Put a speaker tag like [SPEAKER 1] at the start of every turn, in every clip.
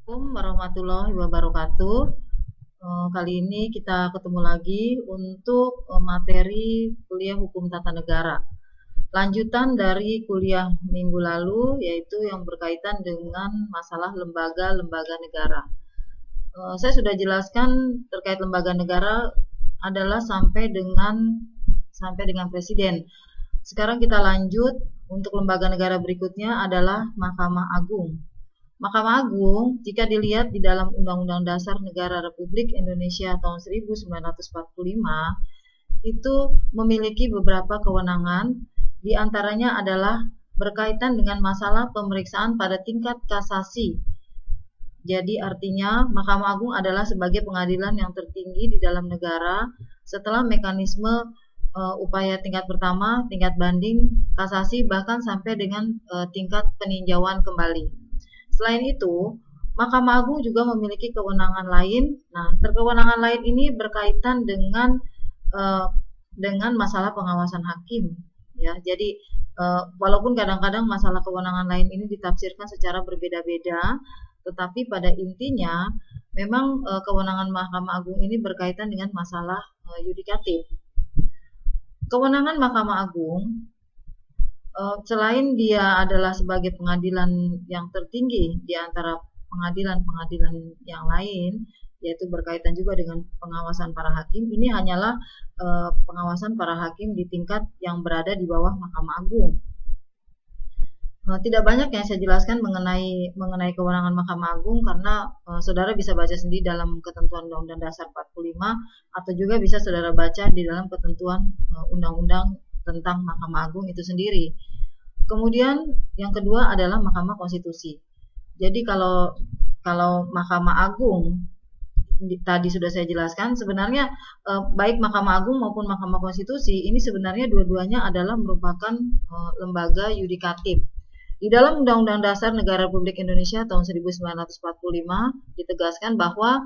[SPEAKER 1] Assalamualaikum warahmatullahi wabarakatuh. Kali ini kita ketemu lagi untuk materi kuliah Hukum Tata Negara. Lanjutan dari kuliah minggu lalu, yaitu yang berkaitan dengan masalah lembaga-lembaga negara. Saya sudah jelaskan terkait lembaga negara adalah sampai dengan presiden. Sekarang kita lanjut untuk lembaga negara berikutnya adalah Mahkamah Agung. Mahkamah Agung, jika dilihat di dalam Undang-Undang Dasar Negara Republik Indonesia tahun 1945, itu memiliki beberapa kewenangan, di antaranya adalah berkaitan dengan masalah pemeriksaan pada tingkat kasasi. Jadi artinya Mahkamah Agung adalah sebagai pengadilan yang tertinggi di dalam negara setelah mekanisme upaya tingkat pertama, tingkat banding, kasasi, bahkan sampai dengan tingkat peninjauan kembali. Selain itu, Mahkamah Agung juga memiliki kewenangan lain. Nah, kewenangan lain ini berkaitan dengan masalah pengawasan hakim. Ya, jadi walaupun kadang-kadang masalah kewenangan lain ini ditafsirkan secara berbeda-beda, tetapi pada intinya memang kewenangan Mahkamah Agung ini berkaitan dengan masalah yudikatif. Kewenangan Mahkamah Agung selain dia adalah sebagai pengadilan yang tertinggi di antara pengadilan-pengadilan yang lain, yaitu berkaitan juga dengan pengawasan para hakim, ini hanyalah pengawasan para hakim di tingkat yang berada di bawah Mahkamah Agung. Tidak banyak yang saya jelaskan mengenai kewenangan Mahkamah Agung karena saudara bisa baca sendiri dalam ketentuan Undang-Undang Dasar 45 atau juga bisa saudara baca di dalam ketentuan Undang-Undang tentang Mahkamah Agung itu sendiri. Kemudian yang kedua adalah Mahkamah Konstitusi. Jadi kalau Mahkamah Agung tadi sudah saya jelaskan, sebenarnya baik Mahkamah Agung maupun Mahkamah Konstitusi ini sebenarnya dua-duanya adalah merupakan lembaga yudikatif. Di dalam Undang-Undang Dasar Negara Republik Indonesia tahun 1945 ditegaskan bahwa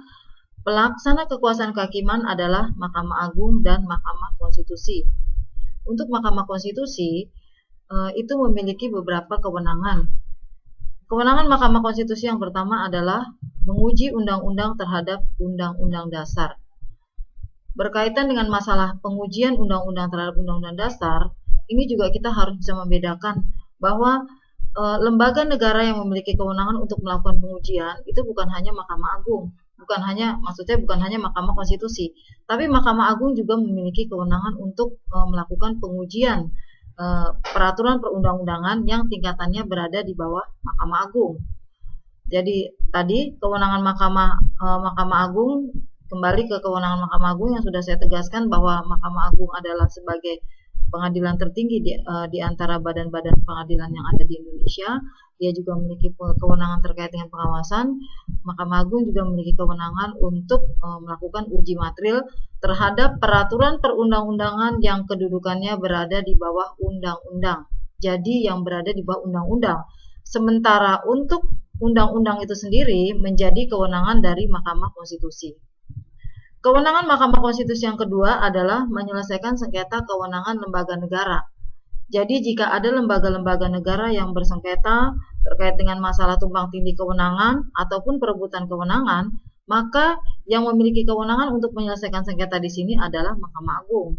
[SPEAKER 1] pelaksana kekuasaan kehakiman adalah Mahkamah Agung dan Mahkamah Konstitusi. Untuk Mahkamah Konstitusi itu memiliki beberapa kewenangan. Kewenangan Mahkamah Konstitusi yang pertama adalah menguji undang-undang terhadap undang-undang dasar. Berkaitan dengan masalah pengujian undang-undang terhadap undang-undang dasar, ini juga kita harus bisa membedakan bahwa lembaga negara yang memiliki kewenangan untuk melakukan pengujian itu bukan hanya Mahkamah Agung, bukan hanya Mahkamah Konstitusi, tapi Mahkamah Agung juga memiliki kewenangan untuk melakukan pengujian peraturan perundang-undangan yang tingkatannya berada di bawah Mahkamah Agung. Jadi tadi kewenangan Mahkamah Agung, kembali ke kewenangan Mahkamah Agung yang sudah saya tegaskan bahwa Mahkamah Agung adalah sebagai pengadilan tertinggi di antara badan-badan pengadilan yang ada di Indonesia. Dia juga memiliki kewenangan terkait dengan pengawasan. Mahkamah Agung juga memiliki kewenangan untuk melakukan uji materil terhadap peraturan perundang-undangan yang kedudukannya berada di bawah undang-undang. Jadi yang berada di bawah undang-undang. Sementara untuk undang-undang itu sendiri menjadi kewenangan dari Mahkamah Konstitusi. Kewenangan Mahkamah Konstitusi yang kedua adalah menyelesaikan sengketa kewenangan lembaga negara. Jadi jika ada lembaga-lembaga negara yang bersengketa terkait dengan masalah tumpang tindih kewenangan ataupun perebutan kewenangan, maka yang memiliki kewenangan untuk menyelesaikan sengketa di sini adalah Mahkamah Agung.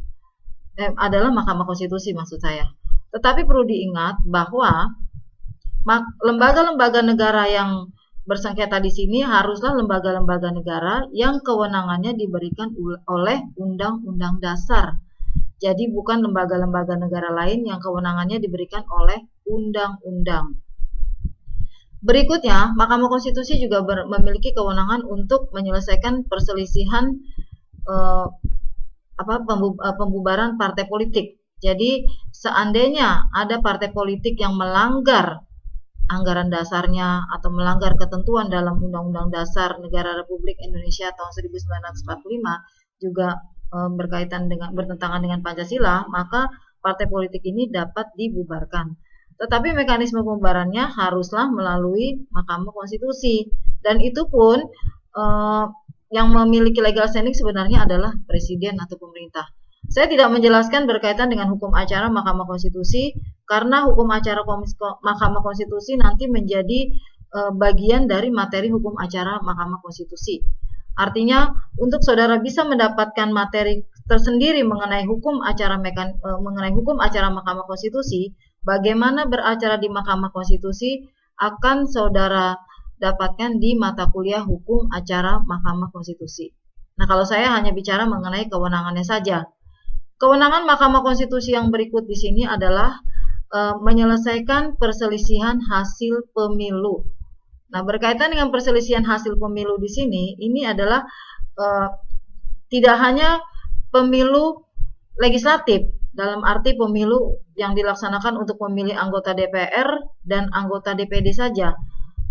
[SPEAKER 1] Adalah Mahkamah Konstitusi maksud saya. Tetapi perlu diingat bahwa lembaga-lembaga negara yang bersengketa di sini haruslah lembaga-lembaga negara yang kewenangannya diberikan oleh Undang-Undang Dasar. Jadi bukan lembaga-lembaga negara lain yang kewenangannya diberikan oleh undang-undang. Berikutnya, Mahkamah Konstitusi juga memiliki kewenangan untuk menyelesaikan perselisihan pembubaran partai politik. Jadi seandainya ada partai politik yang melanggar anggaran dasarnya atau melanggar ketentuan dalam Undang-Undang Dasar Negara Republik Indonesia tahun 1945 juga bertentangan dengan Pancasila, maka partai politik ini dapat dibubarkan. Tetapi mekanisme pembubarannya haruslah melalui Mahkamah Konstitusi, dan itu pun yang memiliki legal standing sebenarnya adalah presiden atau pemerintah. Saya tidak menjelaskan berkaitan dengan hukum acara Mahkamah Konstitusi karena hukum acara Mahkamah Konstitusi nanti menjadi bagian dari materi hukum acara Mahkamah Konstitusi. Artinya, untuk saudara bisa mendapatkan materi tersendiri mengenai hukum acara Mahkamah Konstitusi, bagaimana beracara di Mahkamah Konstitusi akan saudara dapatkan di mata kuliah hukum acara Mahkamah Konstitusi. Nah, kalau saya hanya bicara mengenai kewenangannya saja. Kewenangan Mahkamah Konstitusi yang berikut di sini adalah menyelesaikan perselisihan hasil pemilu. Nah, berkaitan dengan perselisihan hasil pemilu di sini, ini adalah tidak hanya pemilu legislatif, dalam arti pemilu yang dilaksanakan untuk memilih anggota DPR dan anggota DPD saja,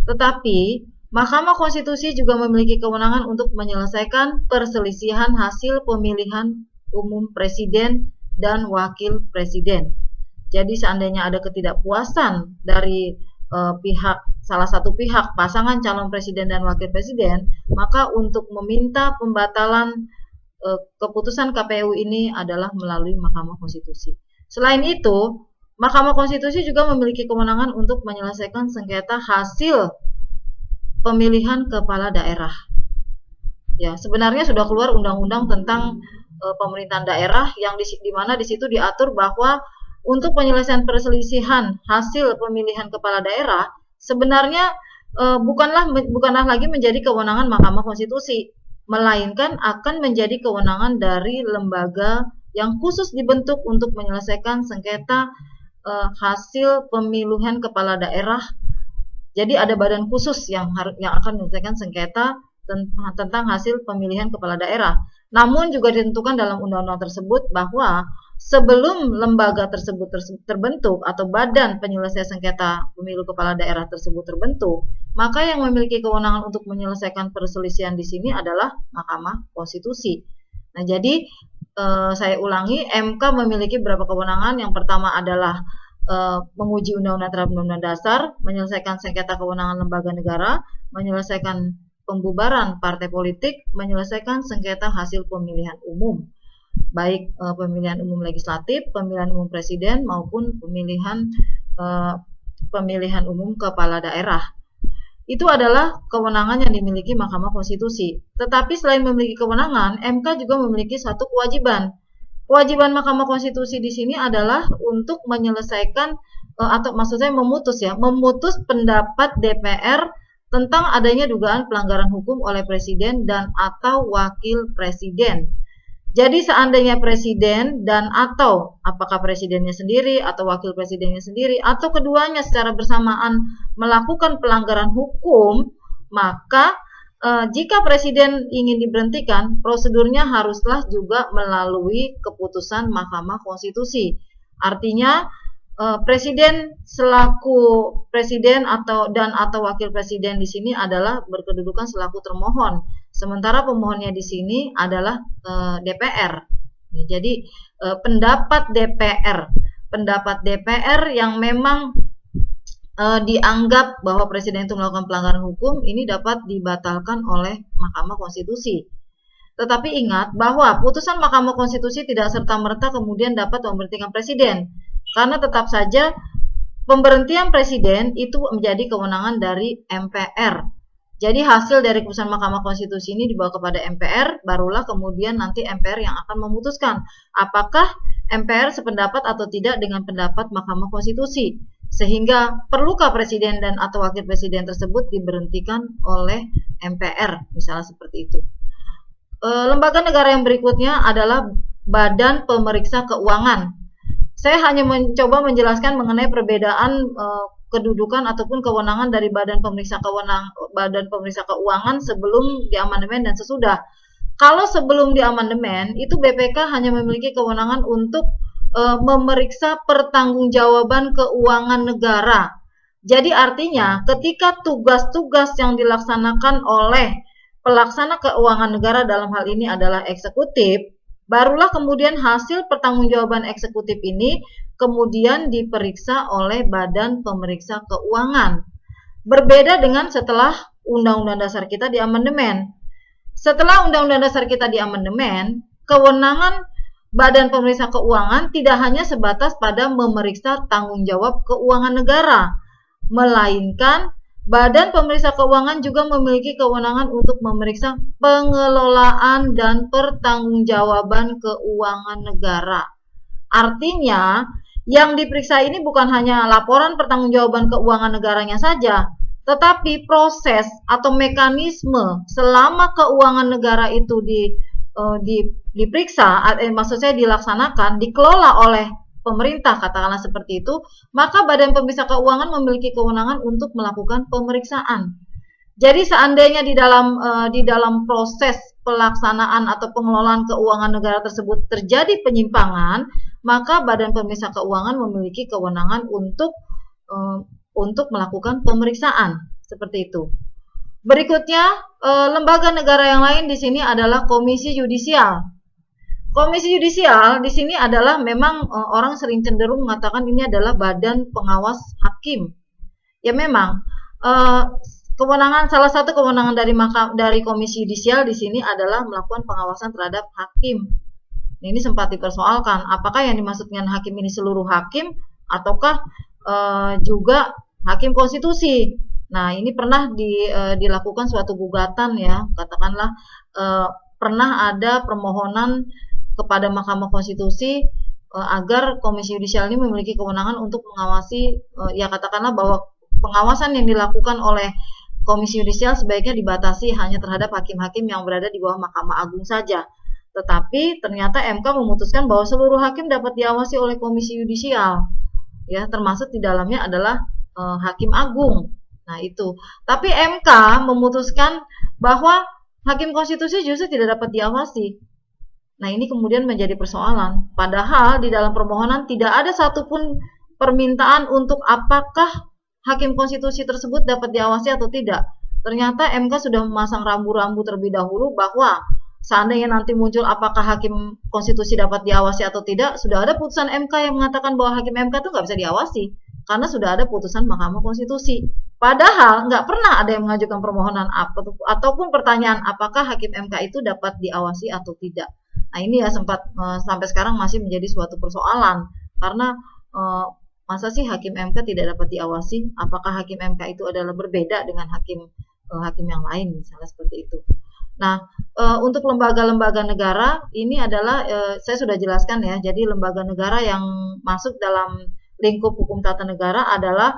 [SPEAKER 1] tetapi Mahkamah Konstitusi juga memiliki kewenangan untuk menyelesaikan perselisihan hasil pemilihan umum presiden dan wakil presiden. Jadi seandainya ada ketidakpuasan dari salah satu pihak pasangan calon presiden dan wakil presiden, maka untuk meminta pembatalan keputusan KPU ini adalah melalui Mahkamah Konstitusi. Selain itu, Mahkamah Konstitusi juga memiliki kewenangan untuk menyelesaikan sengketa hasil pemilihan kepala daerah. Ya, sebenarnya sudah keluar undang-undang tentang pemerintahan daerah yang di mana di situ diatur bahwa untuk penyelesaian perselisihan hasil pemilihan kepala daerah sebenarnya bukanlah lagi menjadi kewenangan Mahkamah Konstitusi, melainkan akan menjadi kewenangan dari lembaga yang khusus dibentuk untuk menyelesaikan sengketa hasil pemilihan kepala daerah. Jadi ada badan khusus yang akan menyelesaikan sengketa tentang hasil pemilihan kepala daerah. Namun juga ditentukan dalam undang-undang tersebut bahwa sebelum lembaga tersebut terbentuk atau badan penyelesaian sengketa pemilu kepala daerah tersebut terbentuk, maka yang memiliki kewenangan untuk menyelesaikan perselisihan di sini adalah Mahkamah Konstitusi. Nah, jadi saya ulangi, MK memiliki beberapa kewenangan. Yang pertama adalah menguji undang-undang terhadap undang-undang dasar, menyelesaikan sengketa kewenangan lembaga negara, menyelesaikan pembubaran partai politik, menyelesaikan sengketa hasil pemilihan umum, baik pemilihan umum legislatif, pemilihan umum presiden maupun pemilihan umum kepala daerah. Itu adalah kewenangan yang dimiliki Mahkamah Konstitusi. Tetapi selain memiliki kewenangan, MK juga memiliki satu kewajiban. Kewajiban Mahkamah Konstitusi di sini adalah untuk menyelesaikan memutus pendapat DPR tentang adanya dugaan pelanggaran hukum oleh presiden dan atau wakil presiden. Jadi seandainya presiden dan atau apakah presidennya sendiri atau wakil presidennya sendiri atau keduanya secara bersamaan melakukan pelanggaran hukum, maka jika presiden ingin diberhentikan, prosedurnya haruslah juga melalui keputusan Mahkamah Konstitusi. Artinya presiden selaku presiden atau wakil presiden di sini adalah berkedudukan selaku termohon, sementara pemohonnya di sini adalah DPR. Jadi pendapat DPR yang memang dianggap bahwa presiden itu melakukan pelanggaran hukum ini dapat dibatalkan oleh Mahkamah Konstitusi. Tetapi ingat bahwa putusan Mahkamah Konstitusi tidak serta-merta kemudian dapat memberhentikan presiden, karena tetap saja pemberhentian presiden itu menjadi kewenangan dari MPR. Jadi hasil dari putusan Mahkamah Konstitusi ini dibawa kepada MPR, barulah kemudian nanti MPR yang akan memutuskan apakah MPR sependapat atau tidak dengan pendapat Mahkamah Konstitusi, sehingga perlukah presiden dan atau wakil presiden tersebut diberhentikan oleh MPR, misalnya seperti itu. Lembaga negara yang berikutnya adalah Badan Pemeriksa Keuangan. Saya hanya mencoba menjelaskan mengenai perbedaan kedudukan ataupun kewenangan dari Badan Pemeriksa Keuangan sebelum diamandemen dan sesudah. Kalau sebelum diamandemen, itu BPK hanya memiliki kewenangan untuk memeriksa pertanggungjawaban keuangan negara. Jadi artinya ketika tugas-tugas yang dilaksanakan oleh pelaksana keuangan negara dalam hal ini adalah eksekutif, barulah kemudian hasil pertanggungjawaban eksekutif ini kemudian diperiksa oleh Badan Pemeriksa Keuangan. Berbeda dengan setelah Undang-Undang Dasar kita diamandemen. Setelah Undang-Undang Dasar kita diamandemen, kewenangan Badan Pemeriksa Keuangan tidak hanya sebatas pada memeriksa tanggung jawab keuangan negara, melainkan Badan Pemeriksa Keuangan juga memiliki kewenangan untuk memeriksa pengelolaan dan pertanggungjawaban keuangan negara. Artinya, yang diperiksa ini bukan hanya laporan pertanggungjawaban keuangan negaranya saja, tetapi proses atau mekanisme selama keuangan negara itu diperiksa, maksud saya dilaksanakan, dikelola oleh pemerintah, katakanlah seperti itu, maka Badan Pemeriksa Keuangan memiliki kewenangan untuk melakukan pemeriksaan. Jadi seandainya di dalam proses pelaksanaan atau pengelolaan keuangan negara tersebut terjadi penyimpangan, maka Badan Pemeriksa Keuangan memiliki kewenangan untuk melakukan pemeriksaan seperti itu. Berikutnya, lembaga negara yang lain di sini adalah Komisi Yudisial. Komisi Yudisial di sini adalah memang orang sering cenderung mengatakan ini adalah badan pengawas hakim. Ya memang salah satu kewenangan dari Komisi Yudisial di sini adalah melakukan pengawasan terhadap hakim. Ini sempat dipersoalkan, apakah yang dimaksud dengan hakim ini seluruh hakim ataukah juga hakim konstitusi. Nah, ini pernah dilakukan suatu gugatan ya, katakanlah pernah ada permohonan kepada Mahkamah Konstitusi agar Komisi Yudisial ini memiliki kewenangan untuk mengawasi, ya katakanlah bahwa pengawasan yang dilakukan oleh Komisi Yudisial sebaiknya dibatasi hanya terhadap hakim-hakim yang berada di bawah Mahkamah Agung saja. Tetapi ternyata MK memutuskan bahwa seluruh hakim dapat diawasi oleh Komisi Yudisial, ya termasuk di dalamnya adalah Hakim Agung. Nah itu. Tapi MK memutuskan bahwa hakim konstitusi justru tidak dapat diawasi. Nah ini kemudian menjadi persoalan. Padahal di dalam permohonan tidak ada satupun permintaan untuk apakah hakim konstitusi tersebut dapat diawasi atau tidak. Ternyata MK sudah memasang rambu-rambu terlebih dahulu bahwa seandainya nanti muncul apakah hakim konstitusi dapat diawasi atau tidak, sudah ada putusan MK yang mengatakan bahwa hakim MK itu nggak bisa diawasi karena sudah ada putusan Mahkamah Konstitusi. Padahal nggak pernah ada yang mengajukan permohonan ataupun pertanyaan apakah hakim MK itu dapat diawasi atau tidak. Nah ini ya sempat sampai sekarang masih menjadi suatu persoalan karena masa sih hakim MK tidak dapat diawasi? Apakah hakim MK itu adalah berbeda dengan hakim yang lain misalnya seperti itu. Nah untuk lembaga-lembaga negara ini adalah saya sudah jelaskan ya. Jadi lembaga negara yang masuk dalam lingkup hukum tata negara adalah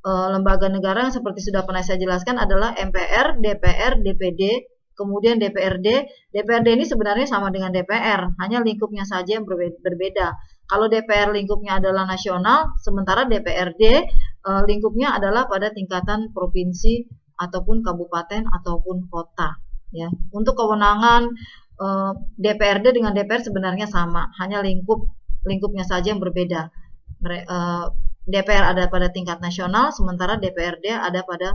[SPEAKER 1] lembaga negara yang seperti sudah pernah saya jelaskan adalah MPR, DPR, DPD, kemudian DPRD. DPRD ini sebenarnya sama dengan DPR, hanya lingkupnya saja yang berbeda. Kalau DPR lingkupnya adalah nasional, sementara DPRD lingkupnya adalah pada tingkatan provinsi ataupun kabupaten ataupun kota. Ya, untuk kewenangan DPRD dengan DPR sebenarnya sama, hanya lingkupnya saja yang berbeda. DPR ada pada tingkat nasional, sementara DPRD ada pada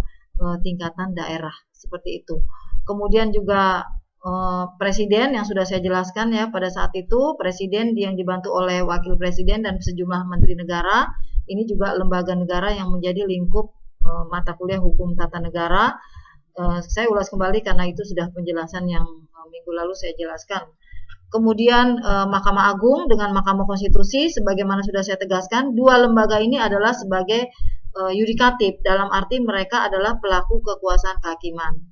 [SPEAKER 1] tingkatan daerah, seperti itu. Kemudian juga presiden yang sudah saya jelaskan ya, pada saat itu presiden yang dibantu oleh wakil presiden dan sejumlah menteri negara, ini juga lembaga negara yang menjadi lingkup mata kuliah hukum tata negara. Saya ulas kembali karena itu sudah penjelasan yang minggu lalu saya jelaskan. Kemudian Mahkamah Agung dengan Mahkamah Konstitusi, sebagaimana sudah saya tegaskan, dua lembaga ini adalah sebagai yudikatif, dalam arti mereka adalah pelaku kekuasaan kehakiman.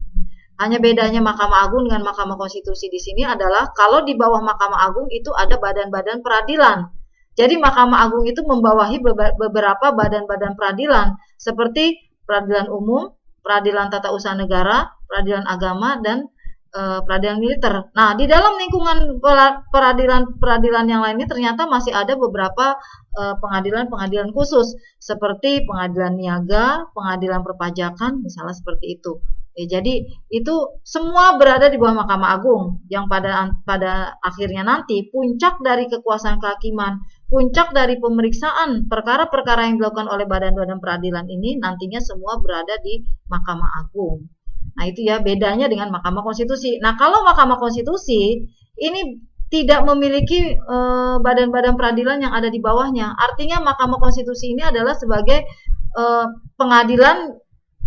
[SPEAKER 1] Hanya bedanya Mahkamah Agung dengan Mahkamah Konstitusi di sini adalah kalau di bawah Mahkamah Agung itu ada badan-badan peradilan. Jadi Mahkamah Agung itu membawahi beberapa badan-badan peradilan seperti peradilan umum, peradilan tata usaha negara, peradilan agama, dan peradilan militer. Nah, di dalam lingkungan peradilan yang lainnya ternyata masih ada beberapa pengadilan-pengadilan khusus seperti pengadilan niaga, pengadilan perpajakan, misalnya seperti itu. Ya, jadi itu semua berada di bawah Mahkamah Agung yang pada akhirnya nanti puncak dari kekuasaan kehakiman, puncak dari pemeriksaan perkara-perkara yang dilakukan oleh badan-badan peradilan ini nantinya semua berada di Mahkamah Agung. Nah itu ya bedanya dengan Mahkamah Konstitusi. Nah kalau Mahkamah Konstitusi ini tidak memiliki badan-badan peradilan yang ada di bawahnya. Artinya Mahkamah Konstitusi ini adalah sebagai pengadilan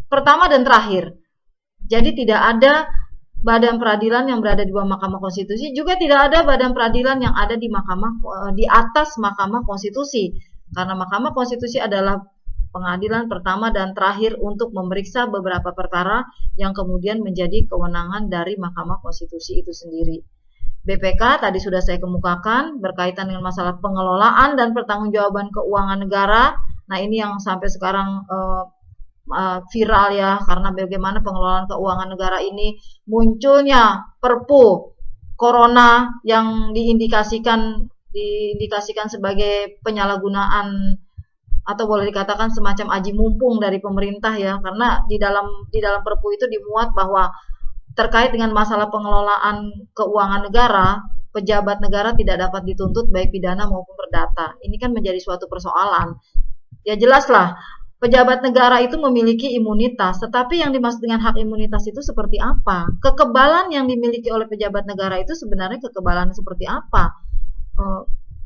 [SPEAKER 1] pertama dan terakhir. Jadi tidak ada badan peradilan yang berada di bawah Mahkamah Konstitusi, juga tidak ada badan peradilan yang ada di atas Mahkamah Konstitusi. Karena Mahkamah Konstitusi adalah pengadilan pertama dan terakhir untuk memeriksa beberapa perkara yang kemudian menjadi kewenangan dari Mahkamah Konstitusi itu sendiri. BPK tadi sudah saya kemukakan berkaitan dengan masalah pengelolaan dan pertanggungjawaban keuangan negara. Nah, ini yang sampai sekarang viral ya, karena bagaimana pengelolaan keuangan negara ini munculnya Perpu Corona yang diindikasikan sebagai penyalahgunaan atau boleh dikatakan semacam aji mumpung dari pemerintah ya, karena di dalam Perpu itu dimuat bahwa terkait dengan masalah pengelolaan keuangan negara, pejabat negara tidak dapat dituntut baik pidana maupun perdata. Ini kan menjadi suatu persoalan. Ya jelaslah, pejabat negara itu memiliki imunitas, tetapi yang dimaksud dengan hak imunitas itu seperti apa? Kekebalan yang dimiliki oleh pejabat negara itu sebenarnya kekebalan seperti apa?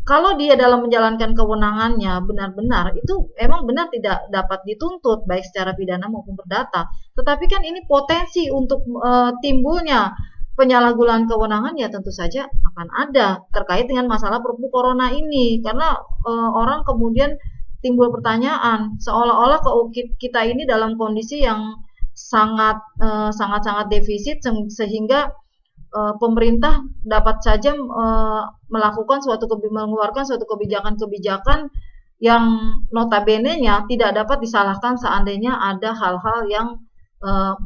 [SPEAKER 1] Kalau dia dalam menjalankan kewenangannya benar-benar, itu emang benar tidak dapat dituntut baik secara pidana maupun perdata. Tetapi kan ini potensi untuk timbulnya penyalahgunaan kewenangan ya tentu saja akan ada terkait dengan masalah Perpu Corona ini, karena orang kemudian timbul pertanyaan seolah-olah kita ini dalam kondisi yang sangat defisit sehingga pemerintah dapat saja mengeluarkan suatu kebijakan-kebijakan yang notabene-nya tidak dapat disalahkan seandainya ada hal-hal yang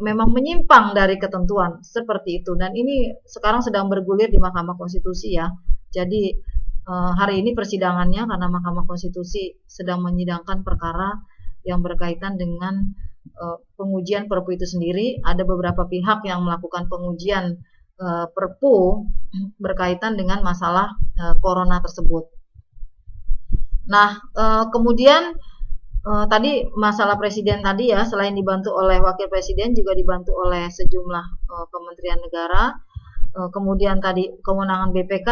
[SPEAKER 1] memang menyimpang dari ketentuan seperti itu. Dan ini sekarang sedang bergulir di Mahkamah Konstitusi ya. Jadi hari ini persidangannya karena Mahkamah Konstitusi sedang menyidangkan perkara yang berkaitan dengan pengujian Perpu itu sendiri. Ada beberapa pihak yang melakukan pengujian Perpu berkaitan dengan masalah Corona tersebut. Nah, kemudian tadi masalah presiden tadi ya, selain dibantu oleh wakil presiden juga dibantu oleh sejumlah kementerian negara. Kemudian tadi kewenangan BPK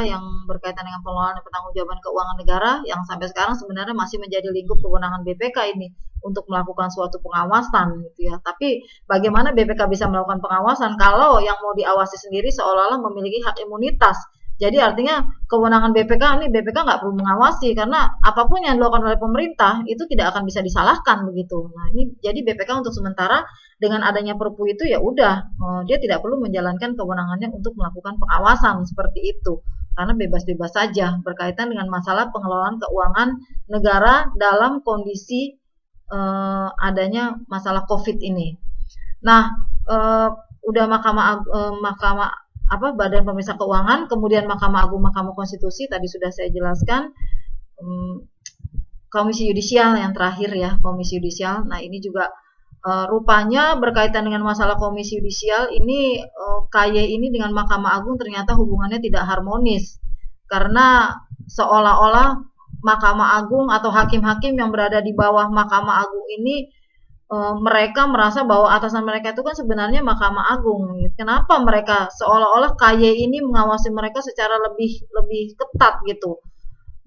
[SPEAKER 1] yang berkaitan dengan pengelolaan dan pertanggungjawaban keuangan negara yang sampai sekarang sebenarnya masih menjadi lingkup kewenangan BPK ini untuk melakukan suatu pengawasan gitu ya. Tapi bagaimana BPK bisa melakukan pengawasan kalau yang mau diawasi sendiri seolah-olah memiliki hak imunitas. Jadi artinya kewenangan BPK nggak perlu mengawasi karena apapun yang dilakukan oleh pemerintah itu tidak akan bisa disalahkan begitu. Nah, ini jadi BPK untuk sementara dengan adanya Perpu itu ya udah dia tidak perlu menjalankan kewenangannya untuk melakukan pengawasan seperti itu. Karena bebas-bebas saja berkaitan dengan masalah pengelolaan keuangan negara dalam kondisi adanya masalah Covid ini. Nah, udah Badan Pemeriksa Keuangan, kemudian Mahkamah Agung, Mahkamah Konstitusi tadi sudah saya jelaskan. Komisi Yudisial yang terakhir ya, Komisi Yudisial. Nah, ini juga rupanya berkaitan dengan masalah Komisi Yudisial ini KY ini dengan Mahkamah Agung ternyata hubungannya tidak harmonis. Karena seolah-olah Mahkamah Agung atau hakim-hakim yang berada di bawah Mahkamah Agung ini mereka merasa bahwa atasan mereka itu kan sebenarnya Mahkamah Agung. Kenapa mereka seolah-olah KY ini mengawasi mereka secara lebih ketat gitu.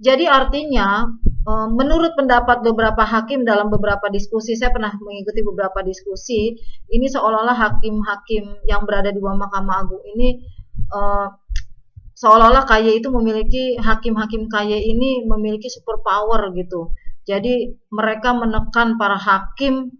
[SPEAKER 1] Jadi artinya menurut pendapat beberapa hakim dalam beberapa diskusi, saya pernah mengikuti beberapa diskusi, ini seolah-olah hakim-hakim yang berada di bawah Mahkamah Agung ini seolah-olah KY itu memiliki hakim-hakim KY ini memiliki super power gitu. Jadi mereka menekan para hakim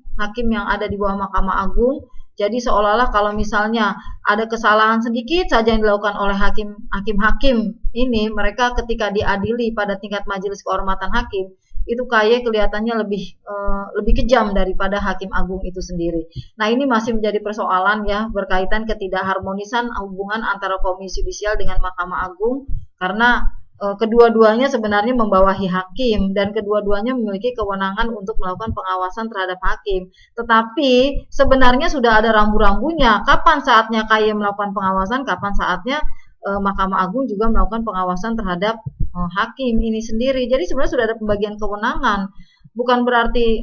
[SPEAKER 1] yang ada di bawah Mahkamah Agung. Jadi seolah-olah kalau misalnya ada kesalahan sedikit saja yang dilakukan oleh hakim-hakim ini, mereka ketika diadili pada tingkat majelis kehormatan hakim, itu KY kelihatannya lebih kejam daripada hakim agung itu sendiri. Nah, ini masih menjadi persoalan ya berkaitan ketidakharmonisan hubungan antara Komisi Yudisial dengan Mahkamah Agung karena kedua-duanya sebenarnya membawahi hakim dan kedua-duanya memiliki kewenangan untuk melakukan pengawasan terhadap hakim. Tetapi sebenarnya sudah ada rambu-rambunya. Kapan saatnya KY melakukan pengawasan, kapan saatnya Mahkamah Agung juga melakukan pengawasan terhadap hakim ini sendiri. Jadi sebenarnya sudah ada pembagian kewenangan. Bukan berarti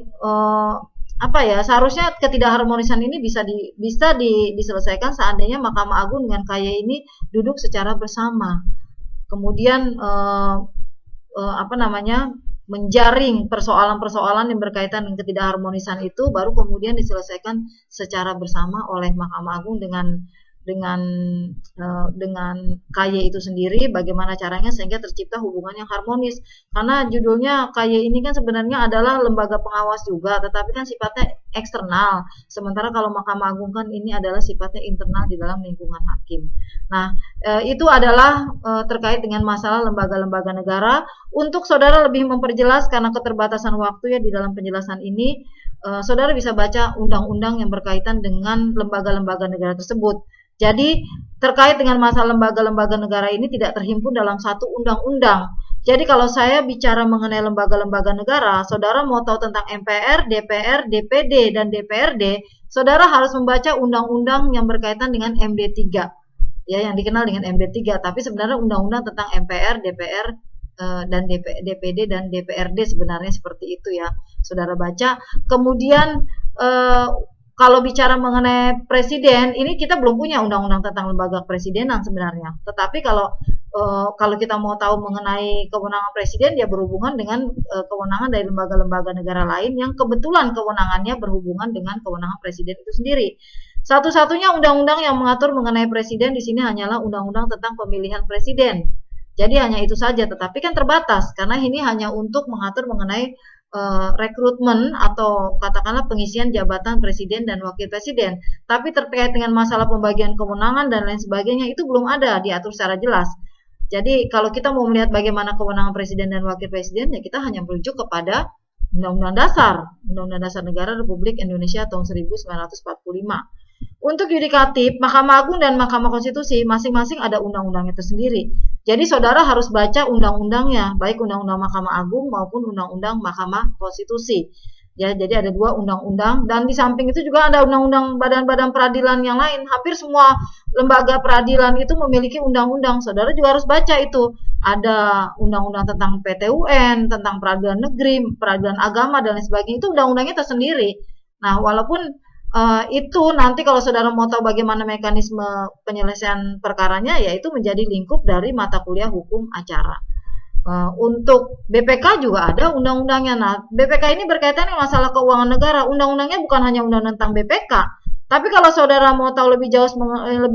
[SPEAKER 1] seharusnya ketidakharmonisan ini bisa diselesaikan seandainya Mahkamah Agung dengan KY ini duduk secara bersama. Kemudian menjaring persoalan-persoalan yang berkaitan dengan ketidakharmonisan itu baru kemudian diselesaikan secara bersama oleh Mahkamah Agung dengan dengan dengan KY itu sendiri, bagaimana caranya sehingga tercipta hubungan yang harmonis. Karena judulnya KY ini kan sebenarnya adalah lembaga pengawas juga, tetapi kan sifatnya eksternal. Sementara kalau Mahkamah Agung kan ini adalah sifatnya internal di dalam lingkungan hakim. Nah, itu adalah terkait dengan masalah lembaga-lembaga negara. Untuk saudara lebih memperjelas karena keterbatasan waktu ya di dalam penjelasan ini, saudara bisa baca undang-undang yang berkaitan dengan lembaga-lembaga negara tersebut. Jadi terkait dengan masalah lembaga-lembaga negara ini tidak terhimpun dalam satu undang-undang. Jadi kalau saya bicara mengenai lembaga-lembaga negara, saudara mau tahu tentang MPR, DPR, DPD, dan DPRD, saudara harus membaca undang-undang yang berkaitan dengan MD3. Ya, yang dikenal dengan MD3, tapi sebenarnya undang-undang tentang MPR, DPR, dan DPD dan DPRD sebenarnya seperti itu ya, saudara baca. Kemudian kalau bicara mengenai presiden, ini kita belum punya undang-undang tentang lembaga presidenan sebenarnya. Tetapi kalau kita mau tahu mengenai kewenangan presiden, dia berhubungan dengan kewenangan dari lembaga-lembaga negara lain yang kebetulan kewenangannya berhubungan dengan kewenangan presiden itu sendiri. Satu-satunya undang-undang yang mengatur mengenai presiden di sini hanyalah undang-undang tentang pemilihan presiden. Jadi hanya itu saja, tetapi kan terbatas karena ini hanya untuk mengatur mengenai rekrutmen atau katakanlah pengisian jabatan presiden dan wakil presiden. Tapi terkait dengan masalah pembagian kewenangan dan lain sebagainya itu belum ada diatur secara jelas. Jadi kalau kita mau melihat bagaimana kewenangan presiden dan wakil presiden, ya kita hanya merujuk kepada Undang-Undang Dasar Negara Republik Indonesia tahun 1945. Untuk yudikatif, Mahkamah Agung dan Mahkamah Konstitusi masing-masing ada undang-undangnya tersendiri. Jadi saudara harus baca undang-undangnya, baik undang-undang Mahkamah Agung maupun undang-undang Mahkamah Konstitusi. Ya, jadi ada 2 undang-undang dan di samping itu juga ada undang-undang badan-badan peradilan yang lain. Hampir semua lembaga peradilan itu memiliki undang-undang. Saudara juga harus baca itu. Ada undang-undang tentang PT-UN, tentang peradilan negeri, peradilan agama dan lain sebagainya. Itu undang-undangnya tersendiri. Nah, walaupun itu nanti kalau saudara mau tahu bagaimana mekanisme penyelesaian perkaranya, yaitu menjadi lingkup dari mata kuliah hukum acara. Untuk BPK juga ada undang-undangnya. Nah, BPK ini berkaitan dengan masalah keuangan negara. Undang-undangnya bukan hanya undang-undang tentang BPK, tapi kalau saudara mau tahu lebih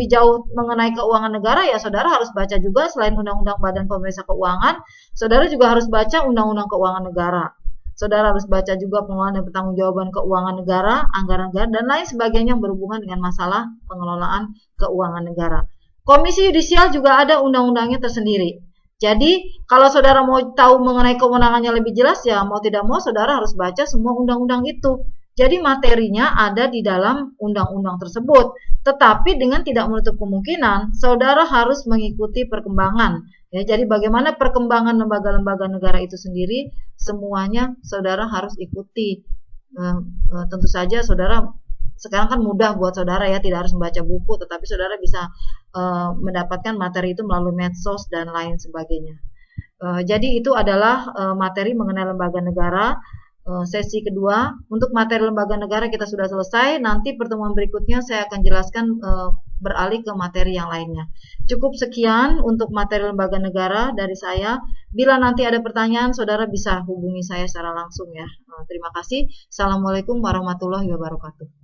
[SPEAKER 1] jauh mengenai keuangan negara, ya saudara harus baca juga selain undang-undang Badan Pemeriksa Keuangan, saudara juga harus baca undang-undang keuangan negara. Saudara harus baca juga pengelolaan dan pertanggungjawaban keuangan negara, anggaran negara, dan lain sebagainya yang berhubungan dengan masalah pengelolaan keuangan negara. Komisi Yudisial juga ada undang-undangnya tersendiri. Jadi, kalau saudara mau tahu mengenai kewenangannya lebih jelas, ya mau tidak mau saudara harus baca semua undang-undang itu. Jadi materinya ada di dalam undang-undang tersebut. Tetapi dengan tidak menutup kemungkinan, saudara harus mengikuti perkembangan. Ya, jadi bagaimana perkembangan lembaga-lembaga negara itu sendiri, semuanya saudara harus ikuti. Tentu saja saudara sekarang kan mudah buat saudara ya, tidak harus membaca buku, tetapi saudara bisa mendapatkan materi itu melalui medsos dan lain sebagainya. Jadi itu adalah materi mengenai lembaga negara. Sesi kedua. Untuk materi lembaga negara kita sudah selesai. Nanti pertemuan berikutnya saya akan jelaskan beralih ke materi yang lainnya. Cukup sekian untuk materi lembaga negara dari saya. Bila nanti ada pertanyaan, saudara bisa hubungi saya secara langsung ya. Terima kasih. Assalamualaikum warahmatullahi wabarakatuh.